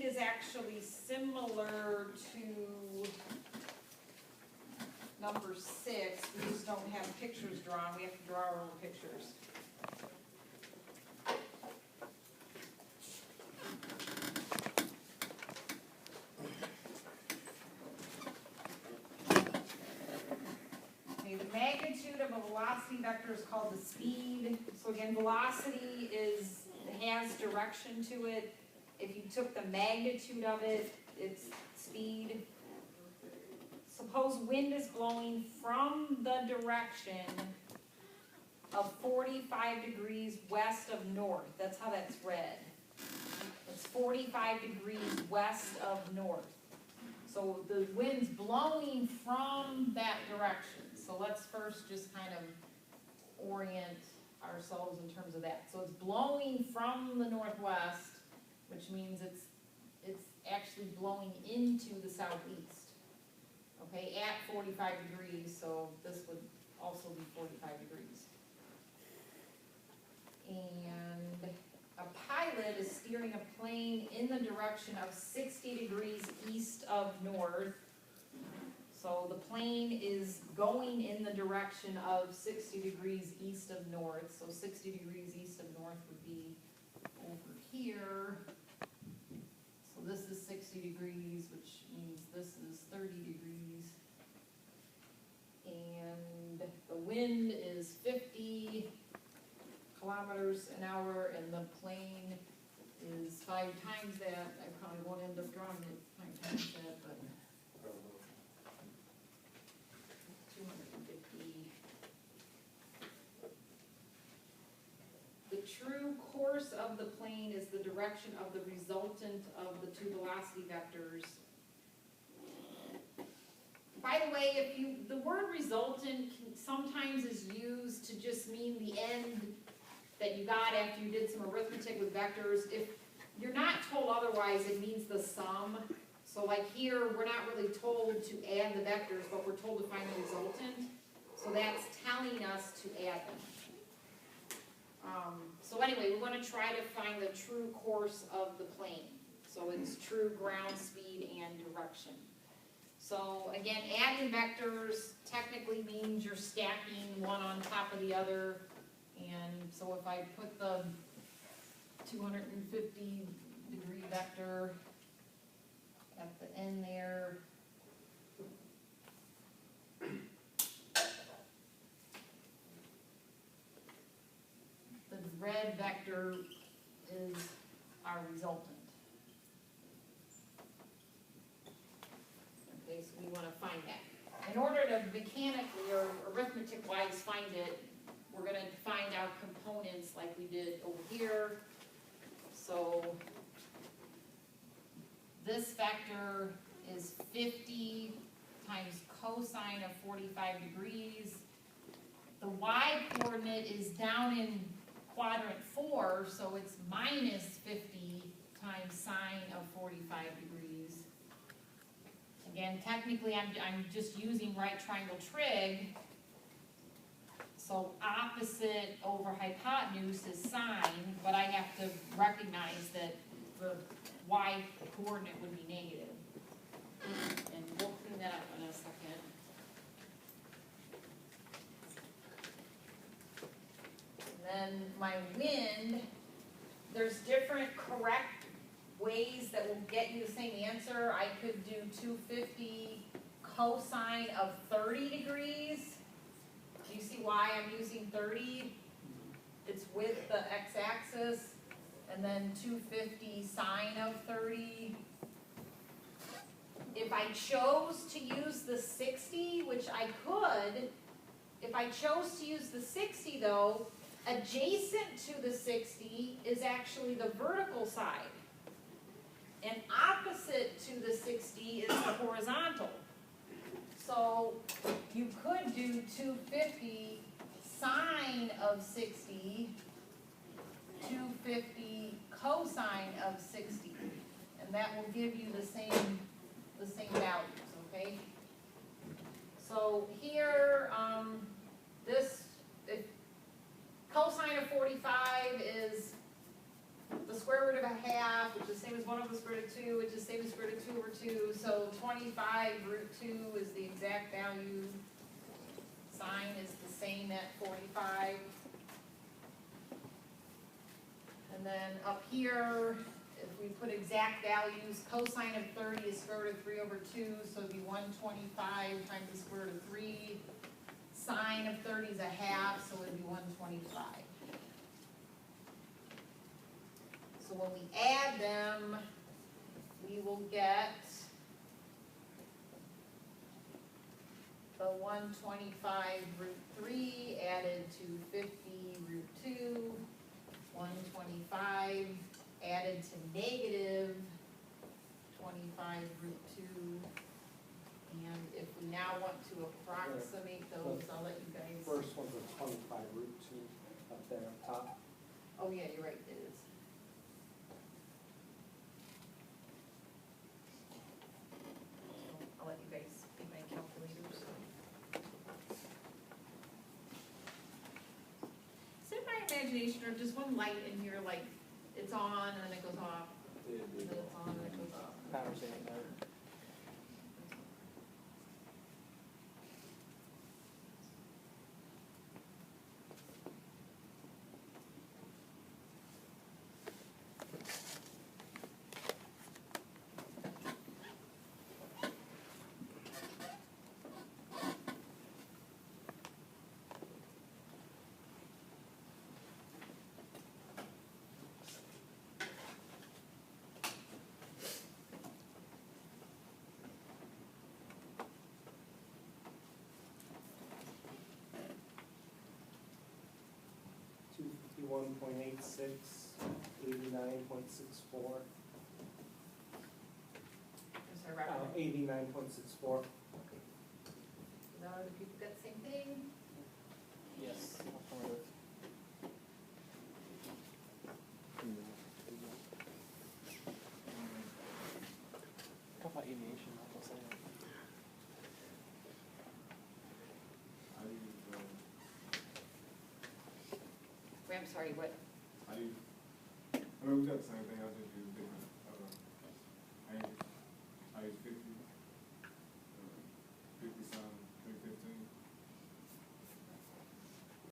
is actually similar to number 6, we just don't have pictures drawn, we have to draw our own pictures. Okay, the magnitude of a velocity vector is called the speed. So again, velocity has direction to it. If you took the magnitude of it, it's speed. Suppose wind is blowing from the direction of 45 degrees west of north. That's how that's read. It's 45 degrees west of north. So the wind's blowing from that direction. So let's first just kind of orient ourselves in terms of that. So it's blowing from the northwest, which means it's actually blowing into the southeast. Okay, at 45 degrees, so this would also be 45 degrees. And a pilot is steering a plane in the direction of 60 degrees east of north. So the plane is going in the direction of 60 degrees east of north. So 60 degrees east of north would be over here. So this is 60 degrees, which means this is 30 degrees. And the wind is 50 kilometers an hour, and the plane is 5 times that. I probably won't end up drawing it 5 times that, but 250. The true course of the plane is the direction of the resultant of the two velocity vectors. By the way, the word resultant sometimes is used to just mean the end that you got after you did some arithmetic with vectors. If you're not told otherwise, it means the sum. So like here, we're not really told to add the vectors, but we're told to find the resultant. So that's telling us to add them. So anyway, we're going to try to find the true course of the plane. So it's true ground speed and direction. So again, adding vectors technically means you're stacking one on top of the other. And so if I put the 250 degree vector at the end there, the red vector is our resultant. Okay, so we want to find that. In order to mechanically or arithmetic-wise find it, we're going to find our components like we did over here. So this vector is 50 times cosine of 45 degrees. The y-coordinate is down in quadrant 4, so it's minus 50 times sine of 45 degrees. Again, technically I'm just using right triangle trig. So opposite over hypotenuse is sine, but I have to recognize that the y coordinate would be negative. And we'll clean that up in a second. And then my wind, there's different correct ways that will get you the same answer. I could do 250 cosine of 30 degrees. Do you see why I'm using 30? It's with the x-axis, and then 250 sine of 30. If I chose to use the 60, which I could, if I chose to use the 60 though, adjacent to the 60 is actually the vertical side. And opposite to the 60 is the horizontal. So you could do 250 sine of 60, 250 cosine of 60. And that will give you the same values, okay? So here, if cosine of 45 is the square root of a half, which is the same as 1 over the square root of 2, which is same as square root of 2 over 2, so 25 root 2 is the exact value. Sine is the same at 45. And then up here, if we put exact values, cosine of 30 is square root of 3 over 2, so it'd be 125 times the square root of 3. Sine of 30 is a half, so it'd be 125. So when we add them, we will get the 125 root 3 added to 50 root 2, 125 added to negative 25 root 2. And if we now want to approximate those, I'll let you guys. First one's a 25 root 2 up there on top. Oh yeah, you're right, it is. I'll let you guys be my calculators. Is it my imagination or just one light in here, like it's on and then it goes off, and then it's on and it goes off? Power saving there. $251.86, 89.64. Is there a reference? 89.64. Now, other people got the same thing? Yes. Talk about aviation, I'll say. Wait, I'm sorry, what? I mean, we got the same thing, I just use different, I use 50